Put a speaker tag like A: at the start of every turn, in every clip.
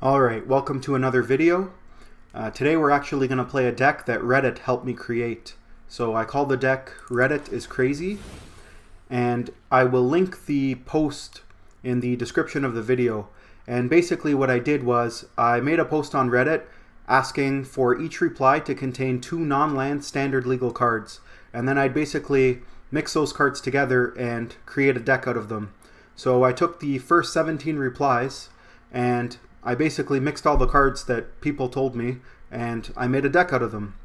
A: Alright, welcome to another video. Today we're actually going to play a deck that Reddit helped me create. So I call the deck Reddit is Crazy, and I will link the post in the description of the video. And basically what I did was I made a post on Reddit asking for each reply to contain 2 non-land standard legal cards. And then I'd basically mix those cards together and create a deck out of them. So I took the first 17 replies and I basically mixed all the cards that people told me and I made a deck out of them.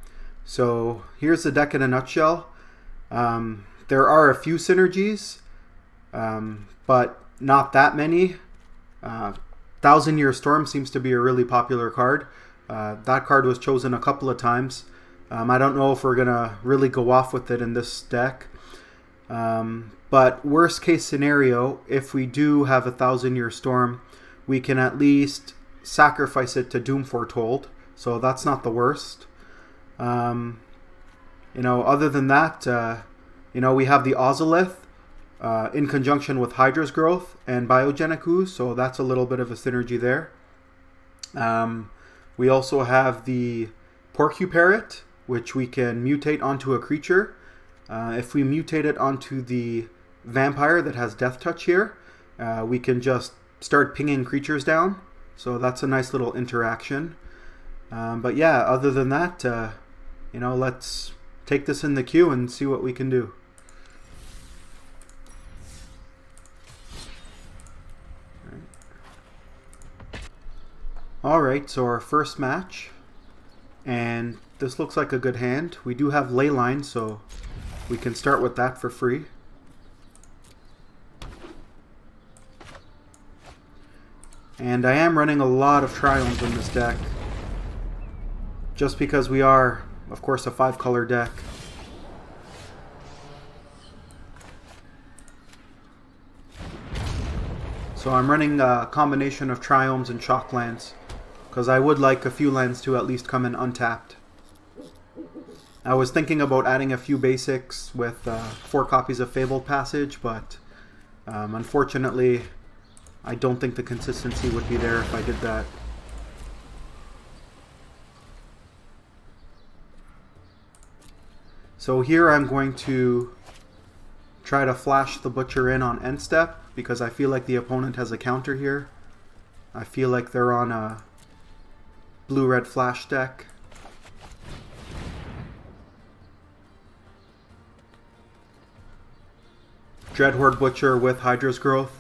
A: So here's the deck in a nutshell. There are a few synergies, but not that many. Thousand Year Storm seems to be a really popular card. That card was chosen a couple of times. I don't know if we're going to really go off with it in this deck. But worst case scenario, if we do have a Thousand Year Storm, we can at least sacrifice it to Doom Foretold, so that's not the worst. Other than that, we have the Ozolith in conjunction with Hydra's Growth and Biogenic Ooze, so that's a little bit of a synergy there. We also have the Porcuparrot, which we can mutate onto a creature. If we mutate it onto the Vampire that has Death Touch here, we can just start pinging creatures down, so that's a nice little interaction. But yeah, other than that, let's take this in the queue and see what we can do. Alright, so our first match, and this looks like a good hand. We do have Leyline, so we can start with that for free. And I am running a lot of Triomes in this deck, just because we are, of course, a 5-color deck. So I'm running a combination of Triomes and Shocklands, because I would like a few lands to at least come in untapped. I was thinking about adding a few basics with 4 copies of Fabled Passage, but unfortunately I don't think the consistency would be there if I did that. So here I'm going to try to flash the Butcher in on end step, because I feel like the opponent has a counter here. I feel like they're on a blue-red flash deck. Dreadhorde Butcher with Hydra's Growth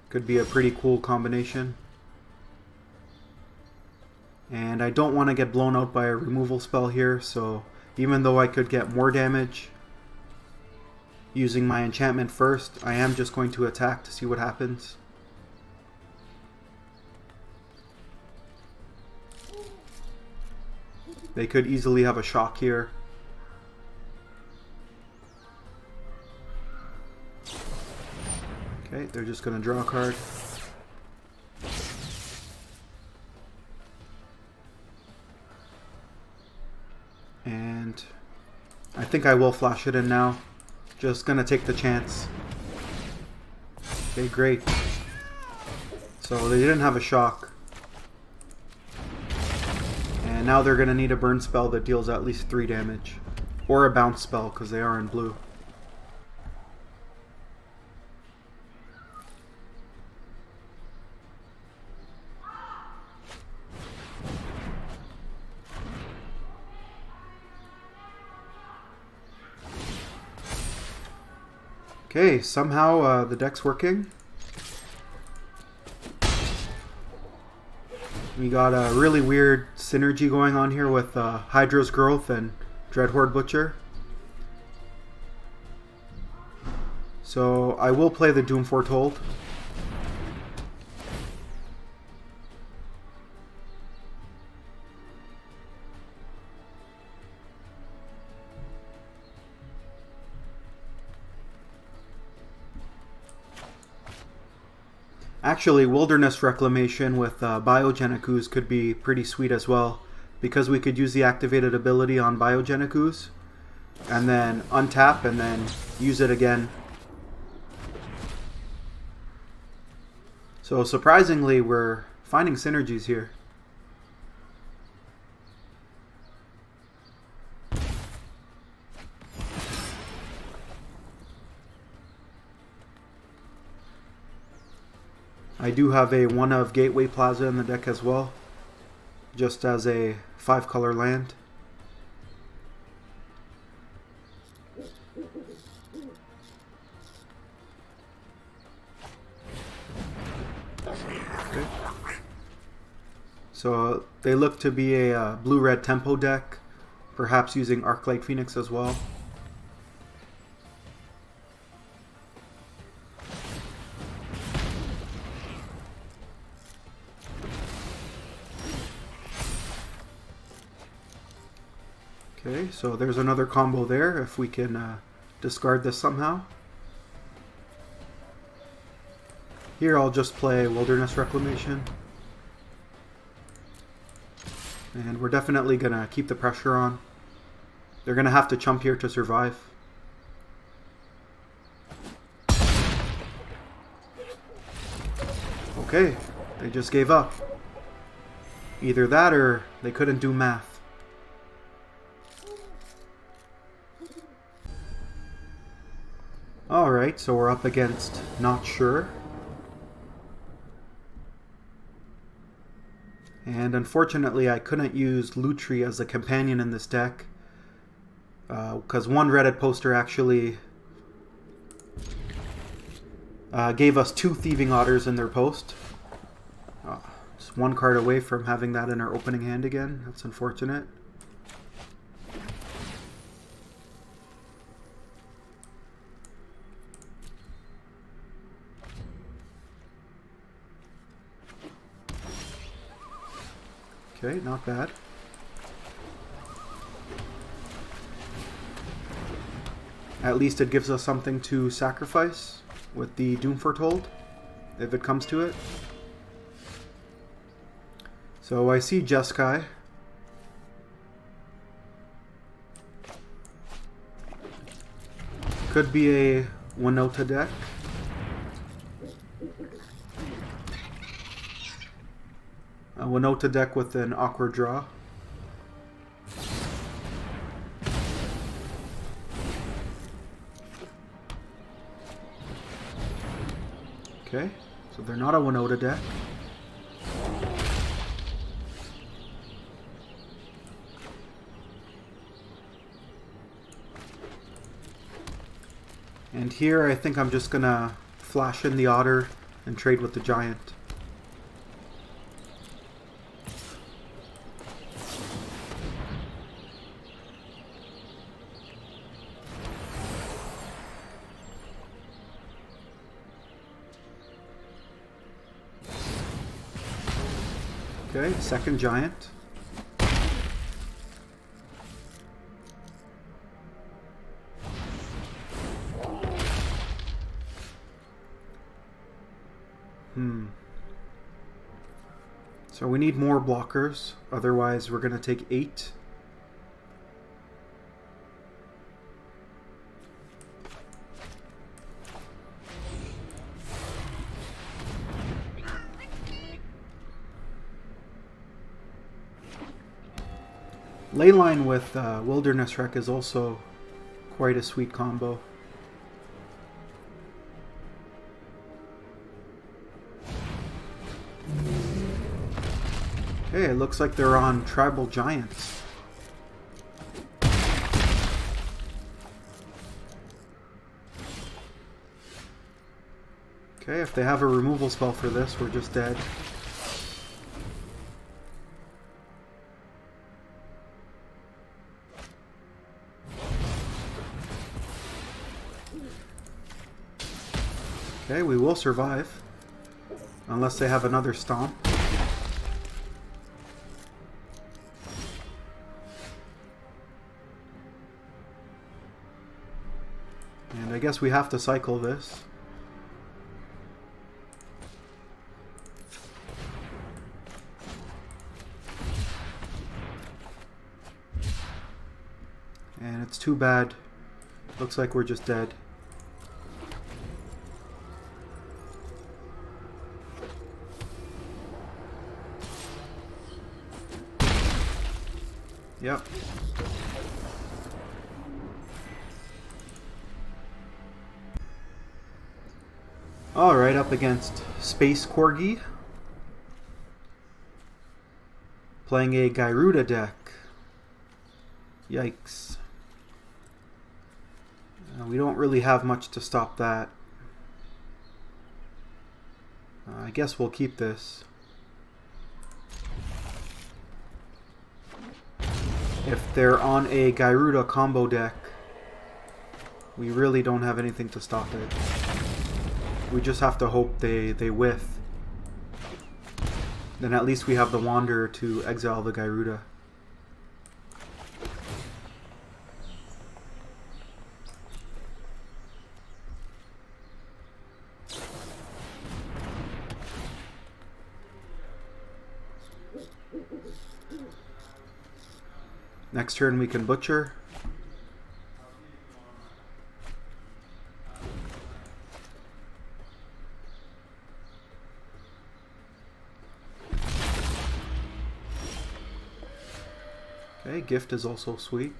A: could be a pretty cool combination. And I don't want to get blown out by a removal spell here, so even though I could get more damage using my enchantment first, I am just going to attack to see what happens. They could easily have a shock here. Okay, they're just going to draw a card. And I think I will flash it in now. Just going to take the chance. Okay, great. So they didn't have a shock. And now they're going to need a burn spell that deals at least 3 damage. Or a bounce spell, because they are in blue. Okay, somehow the deck's working. We got a really weird synergy going on here with Hydra's Growth and Dreadhorde Butcher. So I will play the Doom Foretold. Actually, Wilderness Reclamation with Biogenic Ooze could be pretty sweet as well, because we could use the activated ability on Biogenic Ooze, and then untap, and then use it again. So surprisingly, we're finding synergies here. I do have a 1 of Gateway Plaza in the deck as well, just as a 5-color land. Okay. So they look to be a blue-red tempo deck, perhaps using Arclight Phoenix as well. Okay, so there's another combo there if we can discard this somehow. Here I'll just play Wilderness Reclamation. And we're definitely going to keep the pressure on. They're going to have to chump here to survive. Okay, they just gave up. Either that or they couldn't do math. Alright, so we're up against Not Sure. And unfortunately I couldn't use Lutri as a companion in this deck, because one Reddit poster actually gave us 2 Thieving Otters in their post. Just 1 card away from having that in our opening hand again. That's unfortunate. Okay, not bad. At least it gives us something to sacrifice with the Doom Foretold, if it comes to it. So I see Jeskai. Could be a Winota deck. A Winota deck with an awkward draw. Okay, so they're not a Winota deck. And here I think I'm just gonna flash in the Otter and trade with the Giant. Okay, second Giant. So we need more blockers, otherwise we're going to take 8. Leyline with Wilderness Wreck is also quite a sweet combo. Okay, it looks like they're on Tribal Giants. Okay, if they have a removal spell for this, we're just dead. Okay, we will survive. Unless they have another Stomp. And I guess we have to cycle this. And it's too bad. Looks like we're just dead. Yep. Alright, up against Space Corgi. Playing a Gyruda deck. Yikes. We don't really have much to stop that. I guess we'll keep this. If they're on a Gyruda combo deck, we really don't have anything to stop it. We just have to hope they whiff. Then at least we have the Wanderer to exile the Gyruda. Next turn we can Butcher. Okay, Gift is also sweet.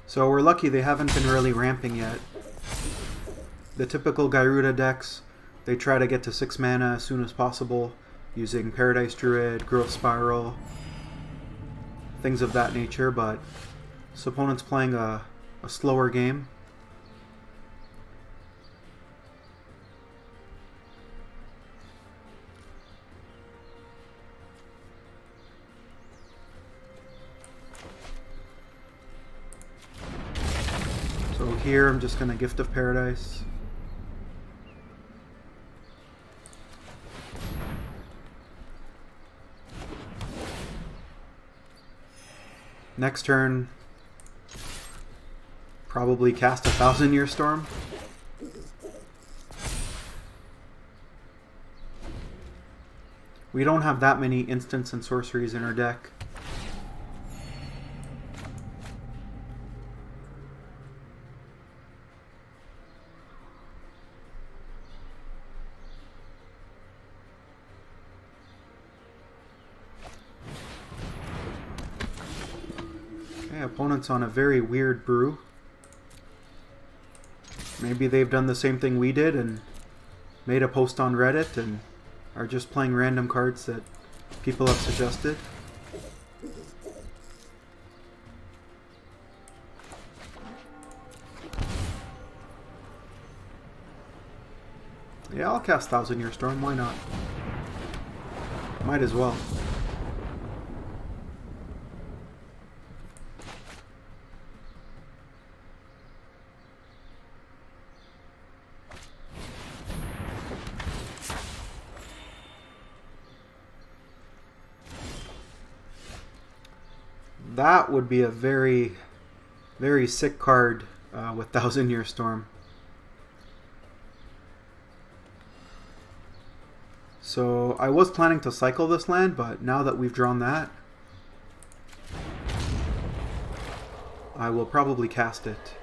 A: So we're lucky they haven't been really ramping yet. The typical Gyruda decks, they try to get to 6 mana as soon as possible using Paradise Druid, Growth Spiral, things of that nature, but this opponent's playing a slower game. So here I'm just going to Gift of Paradise. Next turn, probably cast a Thousand Year Storm. We don't have that many instants and sorceries in our deck. Opponent's on a very weird brew. Maybe they've done the same thing we did and made a post on Reddit and are just playing random cards that people have suggested. Yeah, I'll cast Thousand Year Storm, why not? Might as well. That would be a very, very sick card with Thousand Year Storm. So I was planning to cycle this land, but now that we've drawn that, I will probably cast it.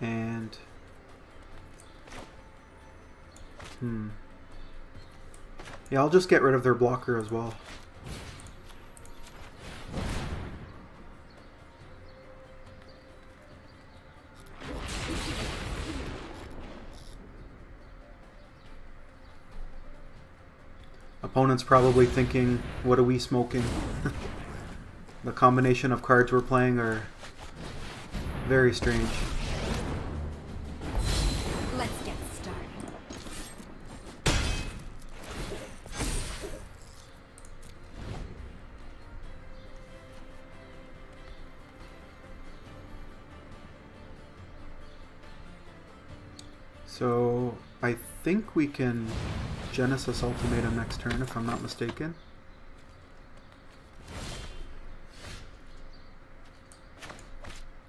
A: And yeah, I'll just get rid of their blocker as well. Opponent's probably thinking, what are we smoking? The combination of cards we're playing are very strange.
B: Let's get started.
A: So I think we can Genesis Ultimatum next turn, if I'm not mistaken.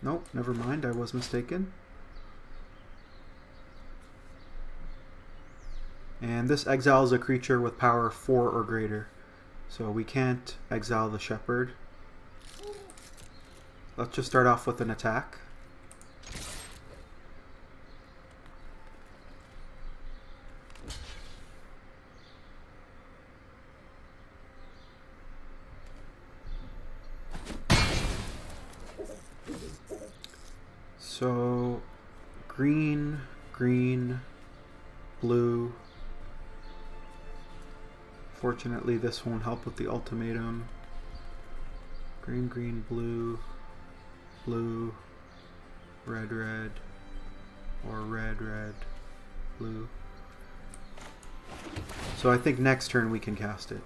A: Nope, never mind, I was mistaken. And this exiles a creature with power 4 or greater. So we can't exile the shepherd. Let's just start off with an attack. So green, green, blue. Fortunately, this won't help with the ultimatum. Green, green, blue, blue, red, red, or red, red, blue. So I think next turn we can cast it.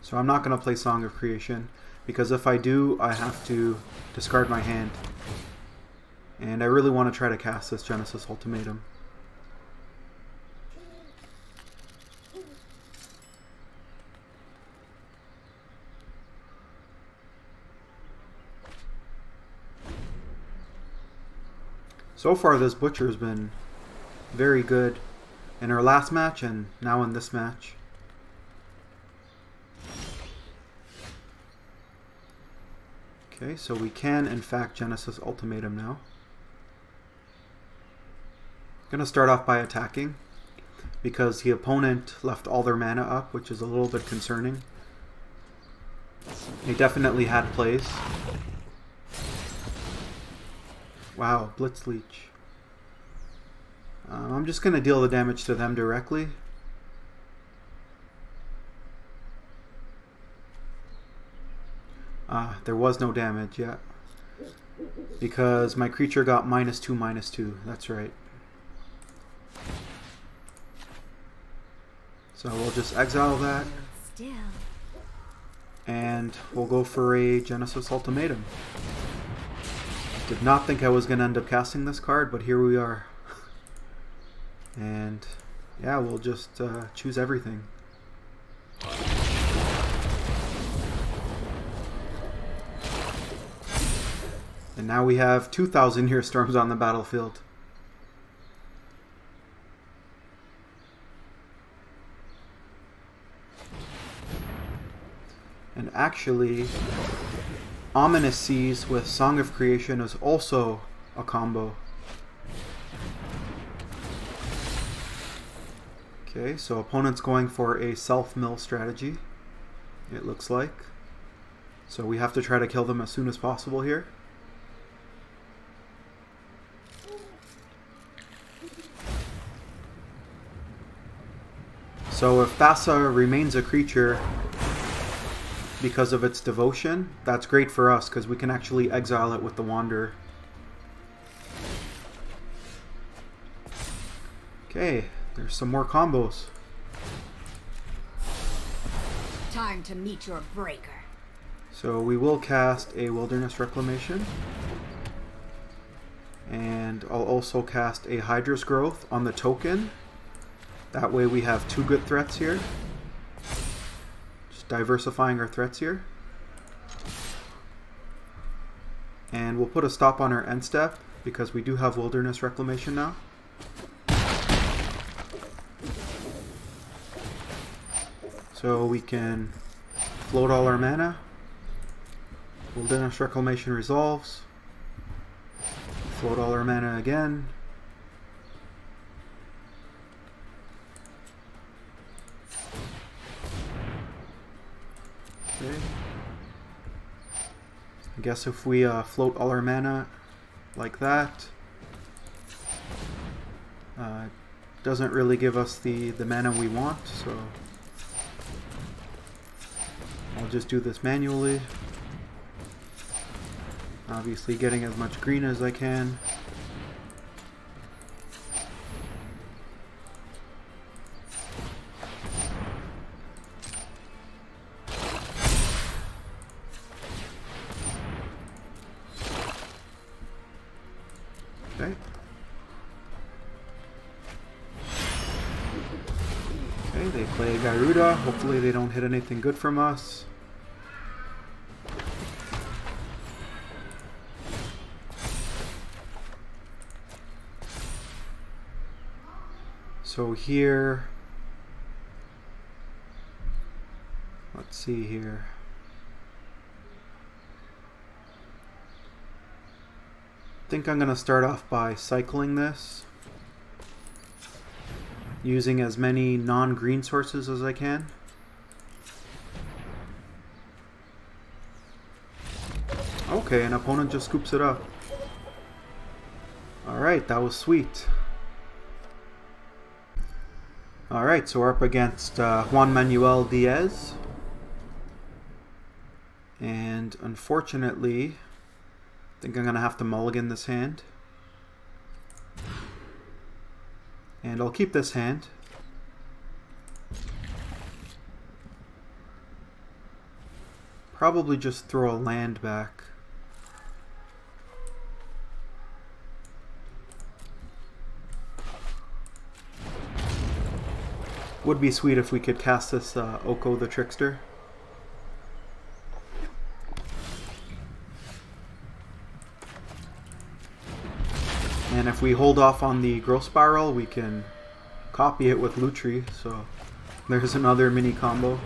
A: So I'm not going to play Song of Creation, because if I do, I have to discard my hand. And I really want to try to cast this Genesis Ultimatum. So far this Butcher has been very good in our last match and now in this match. Okay, so we can in fact Genesis Ultimatum now. I'm going to start off by attacking because the opponent left all their mana up, which is a little bit concerning. They definitely had plays. Wow, Blitz Leech. I'm just going to deal the damage to them directly. There was no damage yet. Because my creature got -2/-2. That's right. So we'll just exile that. And we'll go for a Genesis Ultimatum. Did not think I was going to end up casting this card, but here we are. And yeah, we'll just choose everything. And now we have 2,000 Year Storms on the battlefield. And actually, Ominous Seas with Song of Creation is also a combo. Okay, so opponent's going for a self-mill strategy, it looks like. So we have to try to kill them as soon as possible here. So if Thassa remains a creature because of its devotion, that's great for us because we can actually exile it with the Wanderer. Okay, there's some more combos.
B: Time to meet your breaker.
A: So we will cast a Wilderness Reclamation. And I'll also cast a Hydra's Growth on the token. That way we have 2 good threats here. Just diversifying our threats here. And we'll put a stop on our end step because we do have Wilderness Reclamation now. So we can float all our mana. Wilderness Reclamation resolves. Float all our mana again. Okay. I guess if we float all our mana like that, doesn't really give us the mana we want, so I'll just do this manually. Obviously getting as much green as I can. Okay. Okay, they play Garuda. Hopefully they don't hit anything good from us. So here, let's see here. I think I'm going to start off by cycling this, using as many non-green sources as I can. Okay, an opponent just scoops it up. Alright, that was sweet. Alright, so we're up against Juan Manuel Diaz. And unfortunately, I think I'm going to have to mulligan this hand. And I'll keep this hand. Probably just throw a land back. Would be sweet if we could cast this Oko the Trickster. And if we hold off on the Growth Spiral, we can copy it with Lutri, so there's another mini combo.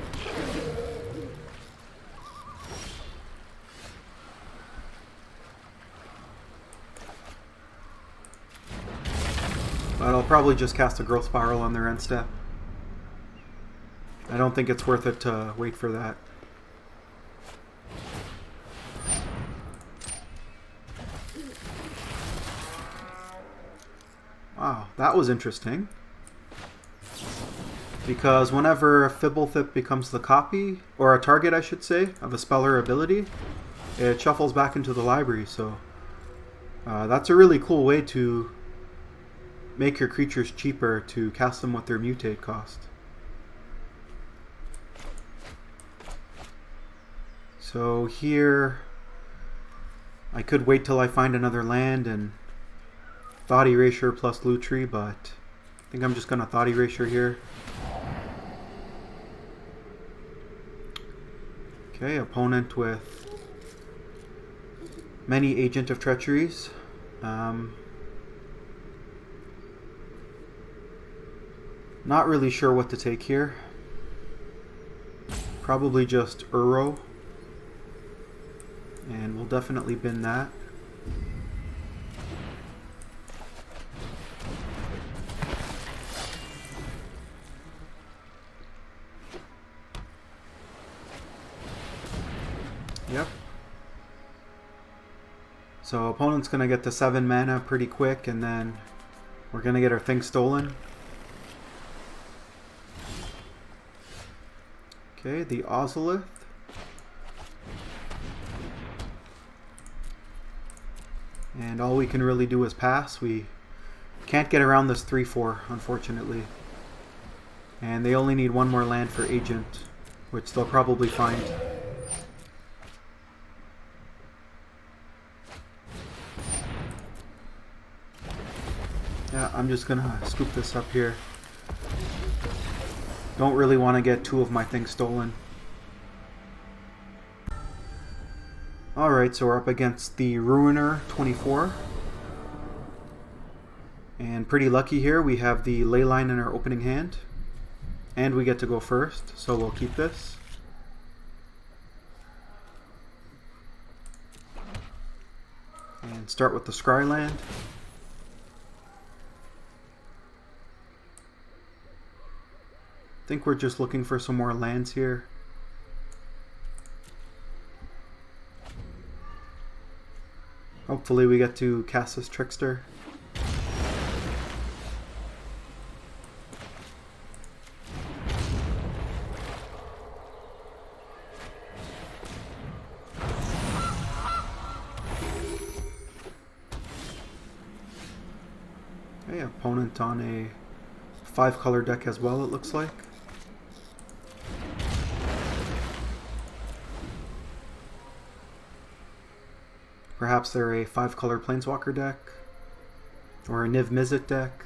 A: But I'll probably just cast a Growth Spiral on their end step. I don't think it's worth it to wait for that. Wow, that was interesting. Because whenever Fibblethip becomes the copy, or a target I should say, of a spell or ability, it shuffles back into the library, so that's a really cool way to make your creatures cheaper to cast them with their mutate cost. So here, I could wait till I find another land and Thought Erasure plus Lutri, but I think I'm just going to Thought Erasure here. Okay, opponent with many Agent of Treacheries. Not really sure what to take here. Probably just Uro. And we'll definitely bin that. Yep. So opponent's going to get to 7 mana pretty quick, and then we're going to get our thing stolen. Okay, the Ozolith. And all we can really do is pass. We can't get around this 3/4, unfortunately. And they only need one more land for Agent, which they'll probably find. Yeah, I'm just gonna scoop this up here. Don't really want to get 2 of my things stolen. Alright, so we're up against the Ruiner 24. And pretty lucky here, we have the Leyline in our opening hand. And we get to go first, so we'll keep this. And start with the Scryland. I think we're just looking for some more lands here. Hopefully we get to cast this Trickster. Okay, opponent on a 5-color deck as well, it looks like. Perhaps they're a 5-color Planeswalker deck, or a Niv Mizzet deck.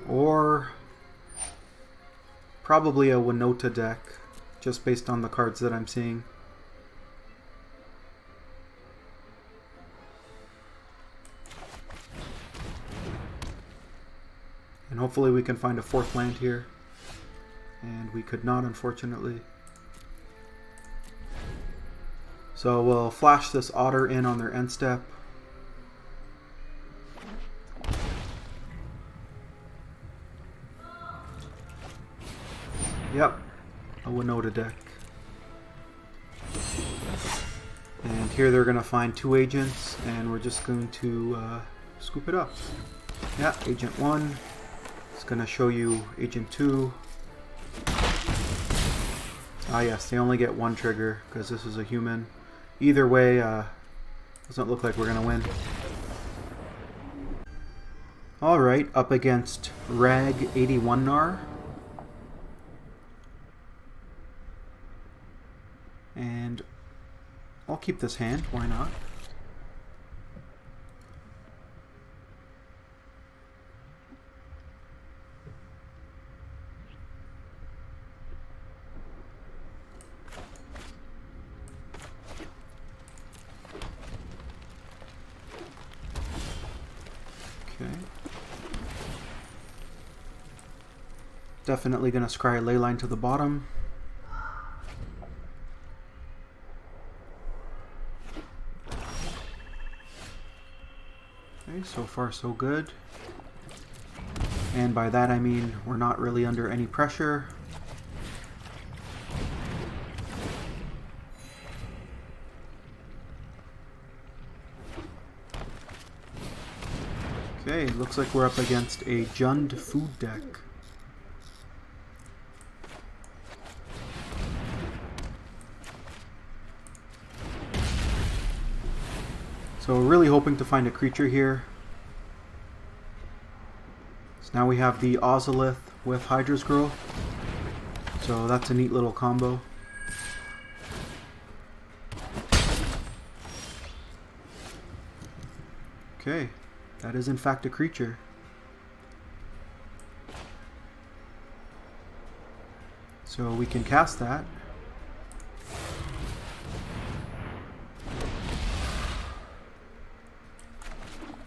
A: Or probably a Winota deck, just based on the cards that I'm seeing. And hopefully we can find a 4th land here. And we could not, unfortunately. So we'll flash this Otter in on their end step. Yep, a Winota deck. And here they're going to find 2 agents, and we're just going to scoop it up. Yeah, Agent 1. It's going to show you Agent 2. Ah yes, they only get 1 trigger because this is a human. Either way, doesn't look like we're going to win. Alright, up against Rag 81nar. And I'll keep this hand, why not? Okay. Definitely gonna scry Leyline to the bottom. Okay, so far so good. And by that I mean we're not really under any pressure. Okay, looks like we're up against a Jund food deck. So we're really hoping to find a creature here. So now we have the Ozolith with Hydra's Growth. So that's a neat little combo. Okay, that is in fact a creature. So we can cast that.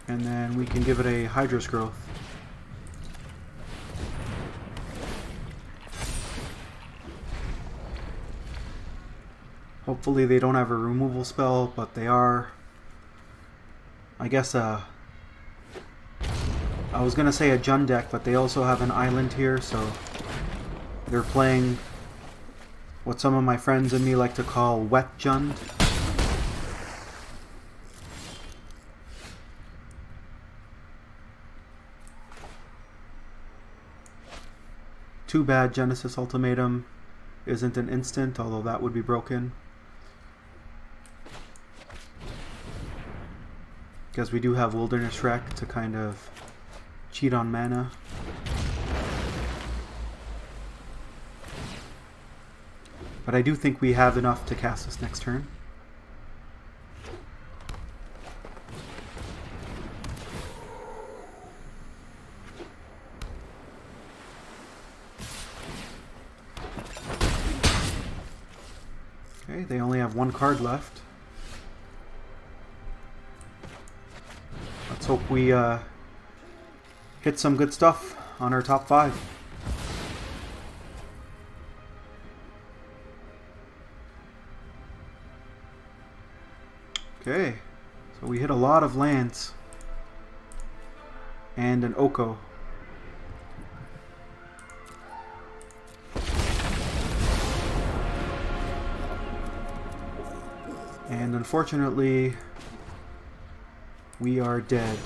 A: And then we can give it a Hydra's Growth. Hopefully they don't have a removal spell, but they are. I guess I was gonna say a Jund deck, but they also have an island here, so they're playing what some of my friends and me like to call Wet Jund. Too bad Genesis Ultimatum isn't an instant, although that would be broken. Because we do have Wilderness Wreck to kind of cheat on mana. But I do think we have enough to cast this next turn. Okay, they only have 1 card left. Let's hope we hit some good stuff on our top 5. Okay, so we hit a lot of lands and an Oko. And unfortunately, we are dead.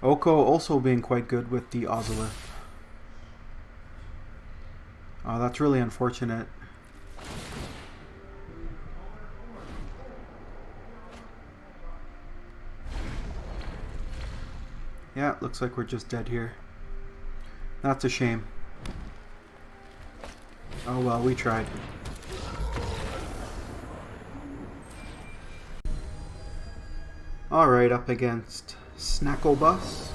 A: Oko also being quite good with the Ozolith. Oh, that's really unfortunate. Yeah, it looks like we're just dead here. That's a shame. Oh well, we tried. Alright, up against Snacklebus.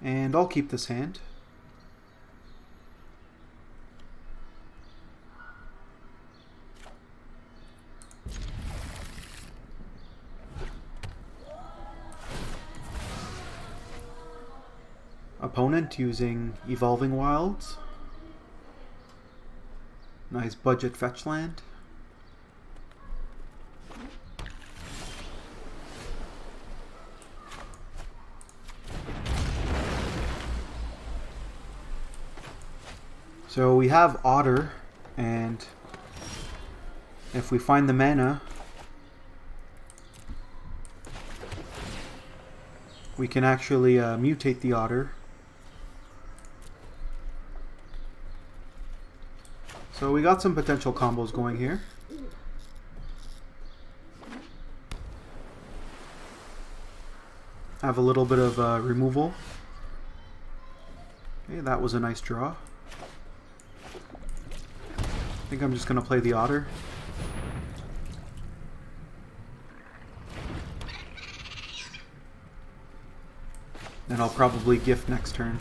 A: And I'll keep this hand. opponent using Evolving Wilds. Nice budget fetch land. So we have Otter, and if we find the mana, we can actually mutate the Otter. So we got some potential combos going here. Have a little bit of removal. Okay, that was a nice draw. I think I'm just going to play the Otter. Then I'll probably gift next turn.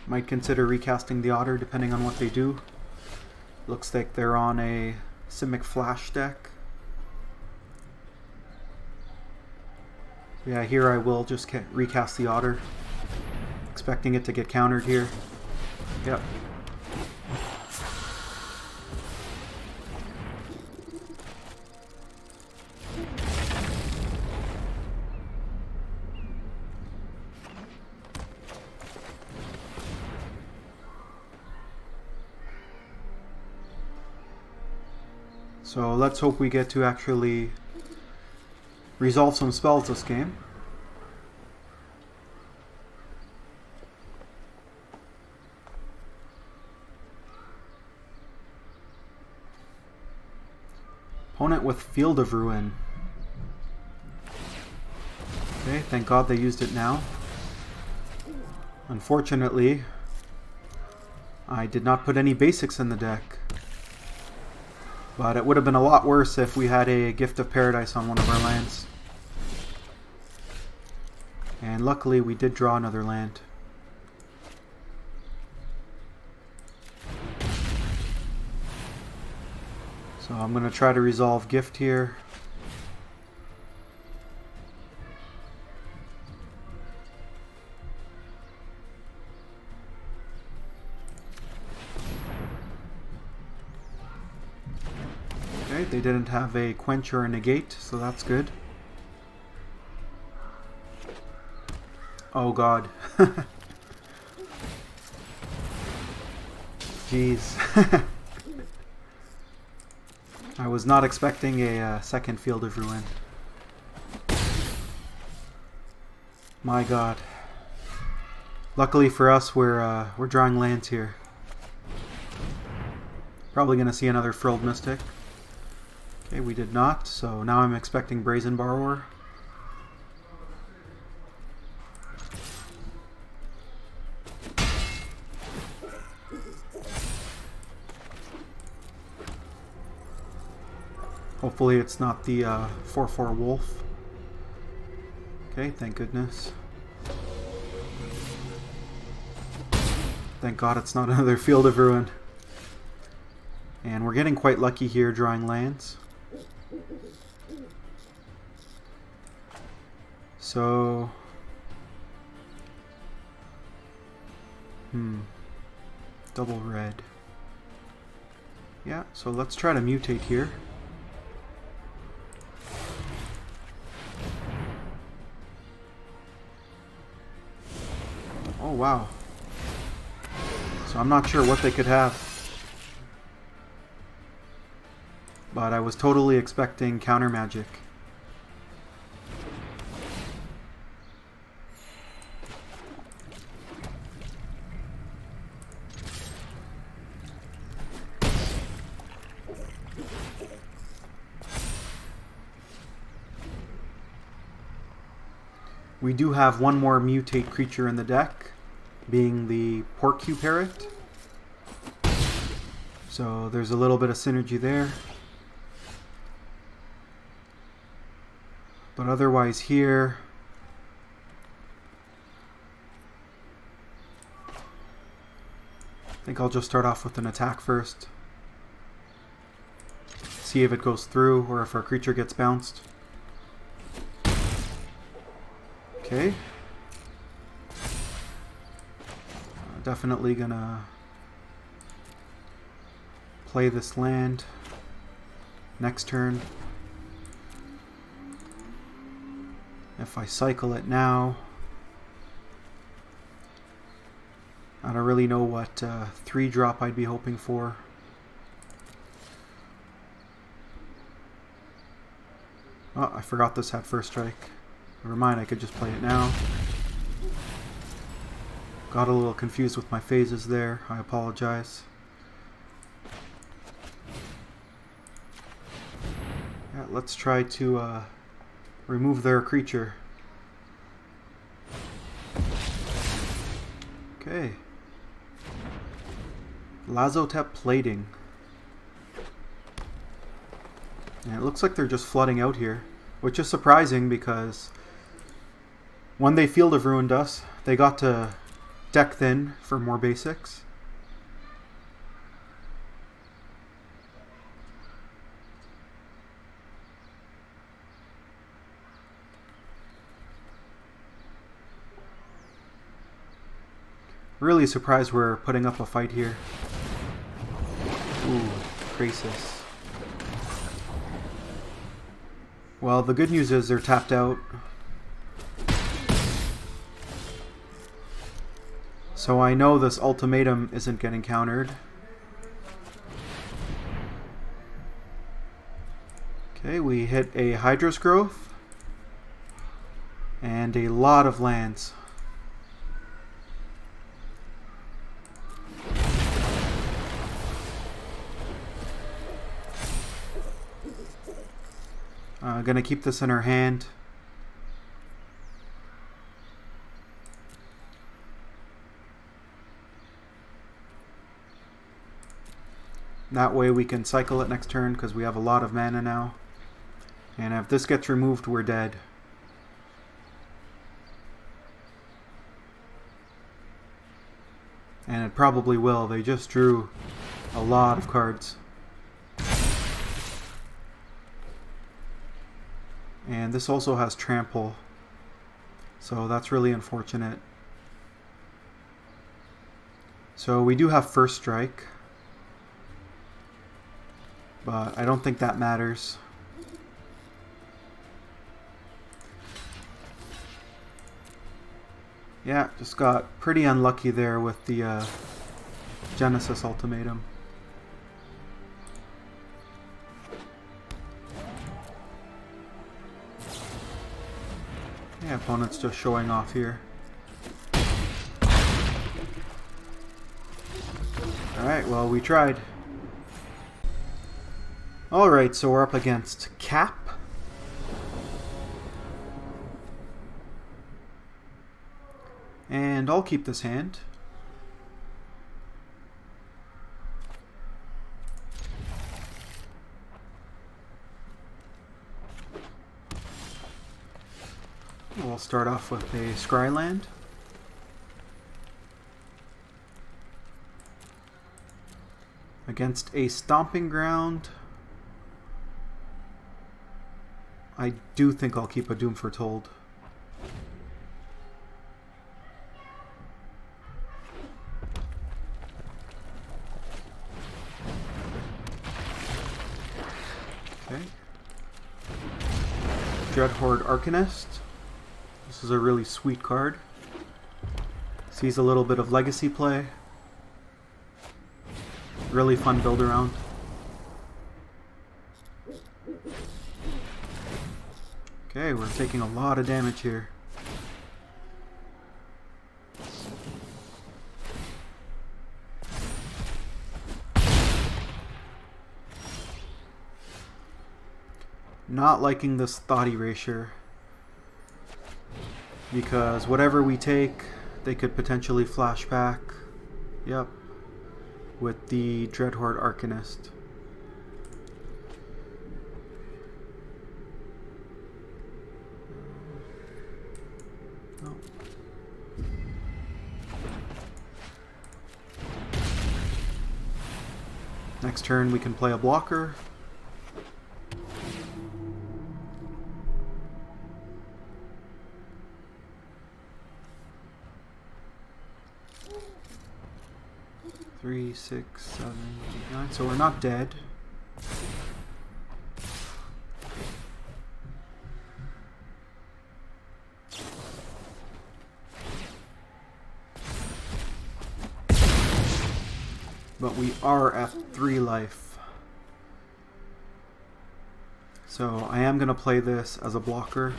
A: Might consider recasting the Otter depending on what they do. Looks like they're on a Simic Flash deck. Yeah, here I will just recast the Otter. Expecting it to get countered here. Yep. So let's hope we get to actually resolve some spells this game. Opponent with Field of Ruin. Okay, thank God they used it now. Unfortunately, I did not put any basics in the deck. But it would have been a lot worse if we had a Gift of Paradise on one of our lands. And luckily we did draw another land. So I'm going to try to resolve Gift here. Okay, they didn't have a Quench or a Negate, so that's good. Oh God. Jeez. I was not expecting a second Field of Ruin. My God. Luckily for us, we're drawing lands here. Probably going to see another Frilled Mystic. Okay, we did not, so now I'm expecting Brazen Borrower. Hopefully it's not the 4/4 Wolf. Okay, thank goodness. Thank God it's not another Field of Ruin. And we're getting quite lucky here drawing lands. So... double red. Yeah, so let's try to mutate here. Oh wow. So I'm not sure what they could have. But I was totally expecting counter magic. We do have one more mutate creature in the deck, being the Porcupine Parrot. So there's a little bit of synergy there. But otherwise here, I think I'll just start off with an attack first. See if it goes through or if our creature gets bounced. Okay. Definitely gonna play this land next turn. If I cycle it now, I don't really know what 3-drop I'd be hoping for. Oh, I forgot this had first strike. Never mind, I could just play it now. Got a little confused with my phases there. I apologize. Yeah, let's try to remove their creature. Okay. Lazotep Plating. And it looks like they're just flooding out here, which is surprising because when they Field of Ruined us, they got to deck thin for more basics. Really surprised we're putting up a fight here. Ooh, Krasis. Well, the good news is they're tapped out. So I know this ultimatum isn't getting countered. Okay, we hit a Hydra's Growth. And a lot of lands. Gonna keep this in her hand. That way we can cycle it next turn because we have a lot of mana now. And if this gets removed, we're dead. And it probably will. They just drew a lot of cards. And this also has Trample, so that's really unfortunate. So we do have first strike, but I don't think that matters. Yeah, just got pretty unlucky there with the Genesis Ultimatum. Yeah, opponent's just showing off here. Alright, well, we tried. Alright, so we're up against Cap. And I'll keep this hand. We'll start off with a Scryland. Against a Stomping Ground. I do think I'll keep a Doom Foretold. Okay. Dreadhorde Arcanist. This is a really sweet card. Sees a little bit of legacy play. Really fun build around. Okay, we're taking a lot of damage here. Not liking this Thought Erasure, because whatever we take, they could potentially flash back. Yep. With the Dreadhorde Arcanist. Oh. Next turn we can play a blocker. 3, 6, 7, 8, 9. So we're not dead. But we are at 3 life. So I am going to play this as a blocker.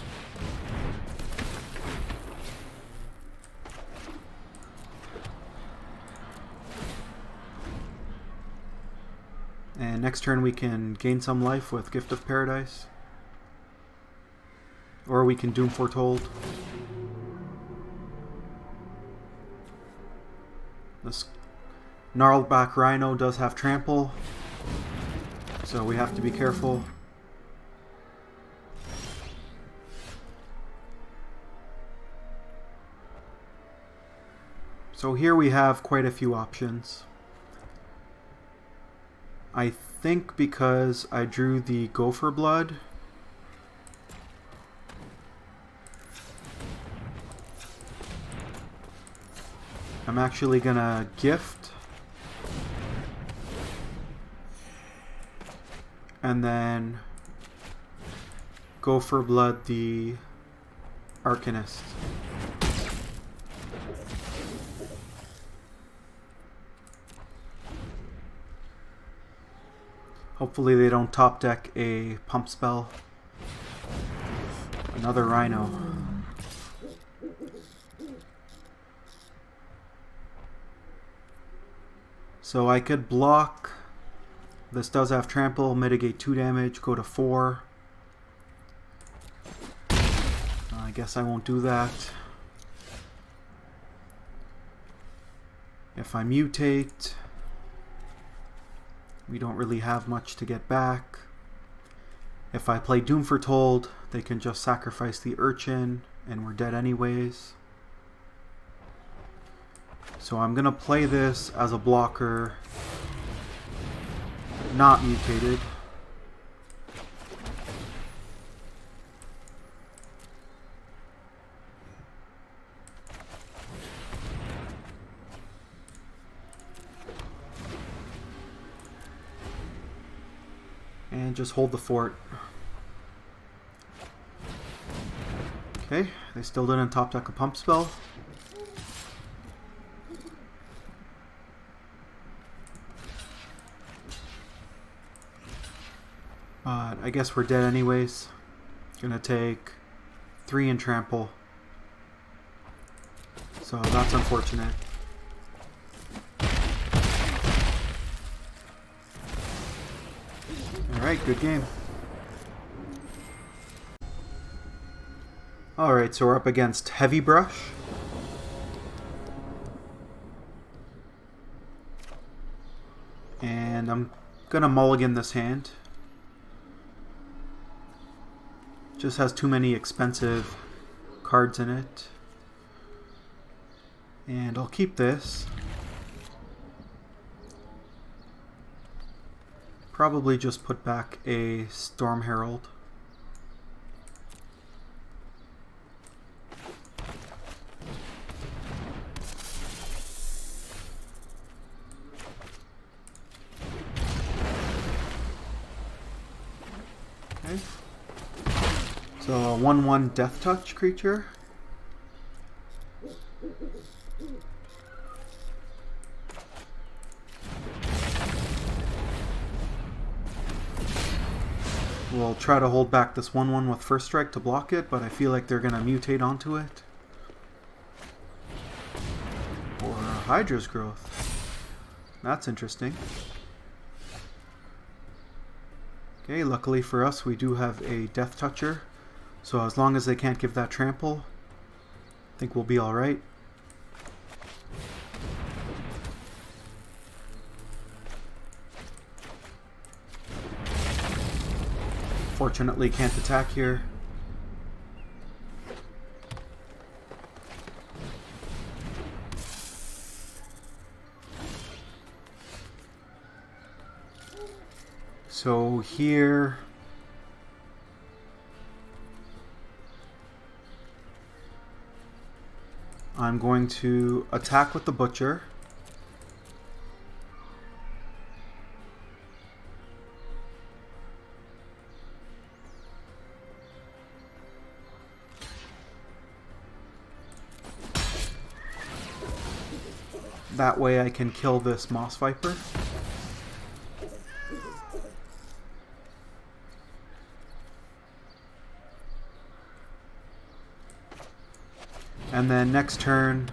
A: And next turn we can gain some life with Gift of Paradise. Or we can Doom Foretold. This Gnarled-back Rhino does have Trample, so we have to be careful. So here we have quite a few options. I think because I drew the Gopher Blood, I'm actually gonna gift and then Gopher Blood the Arcanist. Hopefully they don't top deck a pump spell. Another Rhino. So I could block. This does have Trample, mitigate 2 damage, go to 4. I guess I won't do that. If I mutate, we don't really have much to get back. If I play Doom Foretold, they can just sacrifice the Urchin, and we're dead anyways. So I'm going to play this as a blocker, not mutated. And just hold the fort. Okay, they still didn't top deck a pump spell. But I guess we're dead anyways. Gonna take 3 and Trample. So that's unfortunate. Alright, good game. Alright, so we're up against Heavy Brush. And I'm gonna mulligan this hand. Just has too many expensive cards in it. And I'll keep this. Probably just put back a Storm Herald. Okay. So a 1/1 Death Touch creature. We'll try to hold back this 1/1 with First Strike to block it, but I feel like they're going to mutate onto it. Or Hydra's Growth. That's interesting. Okay, luckily for us, we do have a Death Toucher. So as long as they can't give that Trample, I think we'll be alright. Fortunately, can't attack here. So here, I'm going to attack with the Butcher. That way I can kill this Moss Viper. And then next turn,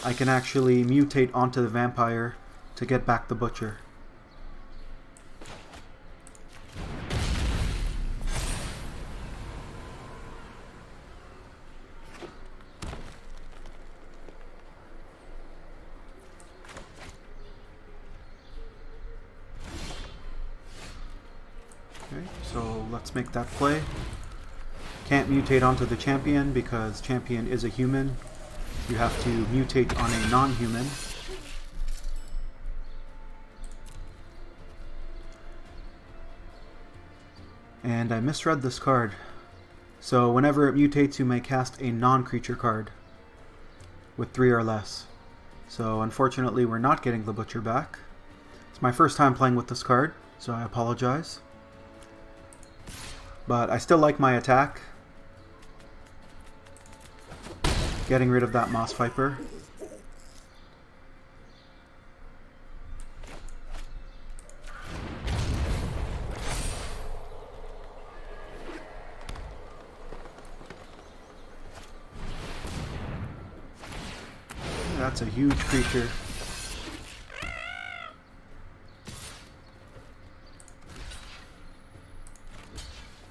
A: I can actually mutate onto the vampire to get back the butcher. Okay, so let's make that play. Can't mutate onto the champion because champion is a human. You have to mutate on a non-human. And I misread this card. So whenever it mutates, you may cast a non-creature card with 3 or less. So unfortunately, we're not getting the Butcher back. It's my first time playing with this card, so I apologize. But I still like my attack. Getting rid of that Moss Viper. That's a huge creature.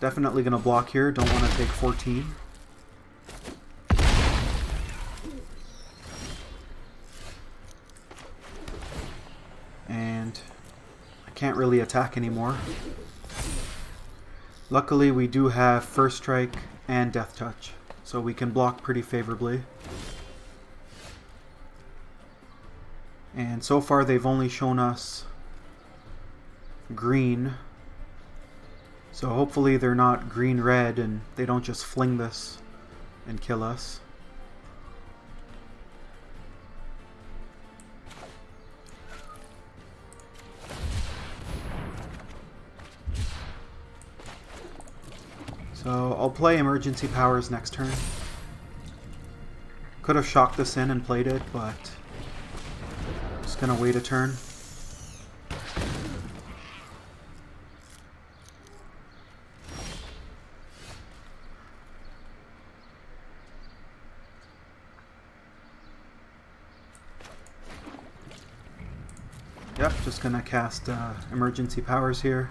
A: Definitely gonna block here. Don't want to take 14. And I can't really attack anymore. Luckily we do have First Strike and Death Touch, so we can block pretty favorably. And so far they've only shown us green, so hopefully they're not green-red and they don't just fling this and kill us. So I'll play Emergency Powers next turn. Could have shocked this in and played it, but just gonna wait a turn. Yep, just gonna cast Emergency Powers here.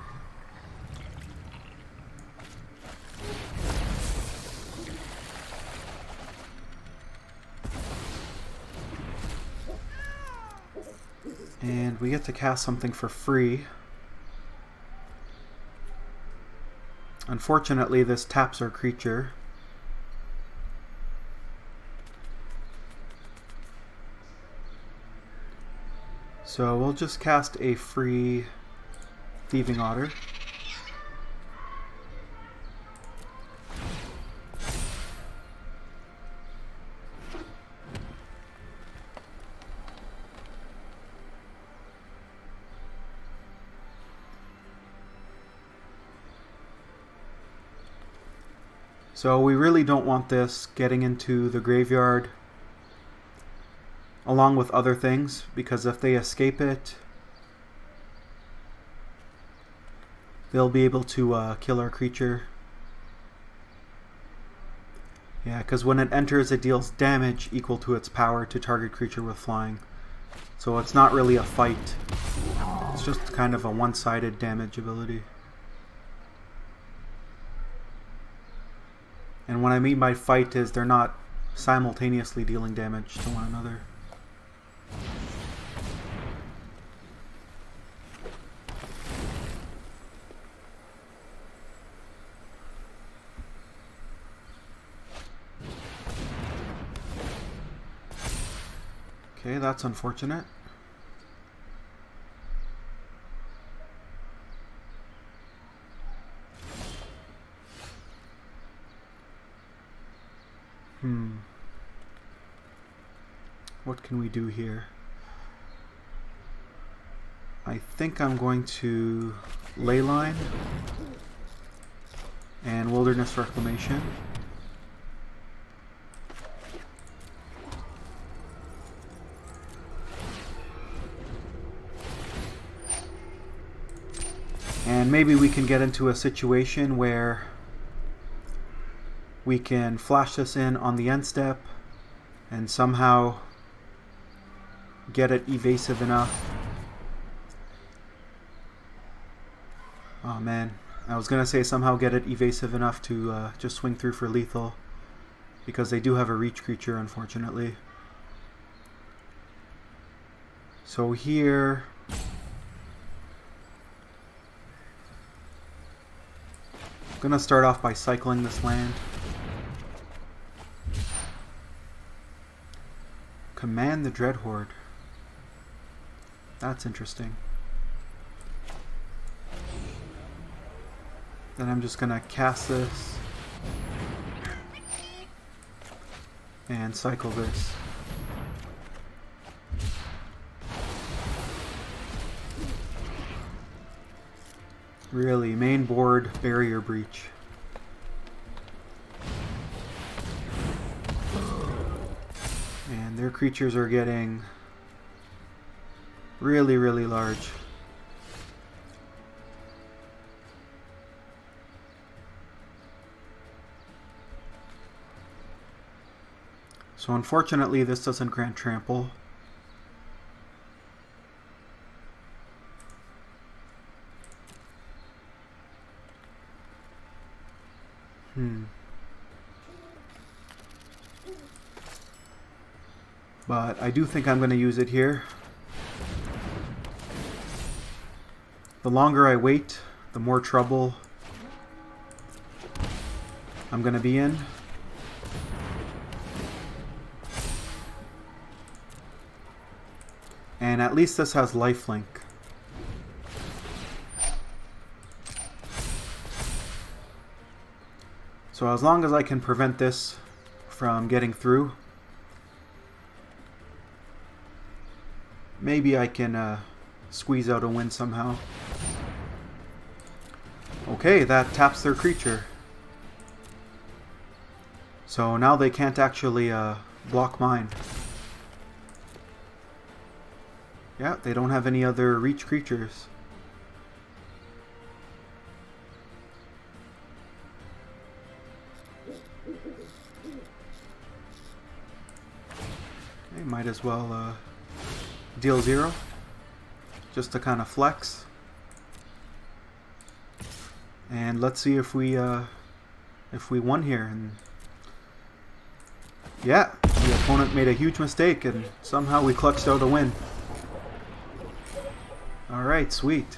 A: And we get to cast something for free. Unfortunately, this taps our creature. So we'll just cast a free Thieving Otter. So we really don't want this getting into the graveyard along with other things, because if they escape it, they'll be able to kill our creature. Yeah, because when it enters, it deals damage equal to its power to target creature with flying. So it's not really a fight. It's just kind of a one-sided damage ability. And what I mean by fight is they're not simultaneously dealing damage to one another. Okay, that's unfortunate. What can we do here? I think I'm going to Leyline and Wilderness Reclamation. And maybe we can get into a situation where we can flash this in on the end step and somehow get it evasive enough. Oh man, I was gonna say somehow get it evasive enough to just swing through for lethal, because they do have a reach creature, unfortunately. So here, I'm gonna start off by cycling this land. Command the Dreadhorde. That's interesting. Then I'm just gonna cast this and cycle this. Really, main board barrier breach. And their creatures are getting really, really large. So unfortunately, this doesn't grant trample. But I do think I'm going to use it here. The longer I wait, the more trouble I'm going to be in. And at least this has lifelink. So as long as I can prevent this from getting through, maybe I can squeeze out a win somehow. Okay, that taps their creature. So now they can't actually block mine. Yeah, they don't have any other reach creatures. They might as well deal 0, just to kind of flex. And let's see if we won here. And yeah, the opponent made a huge mistake, and somehow we clutched out a win. All right, sweet.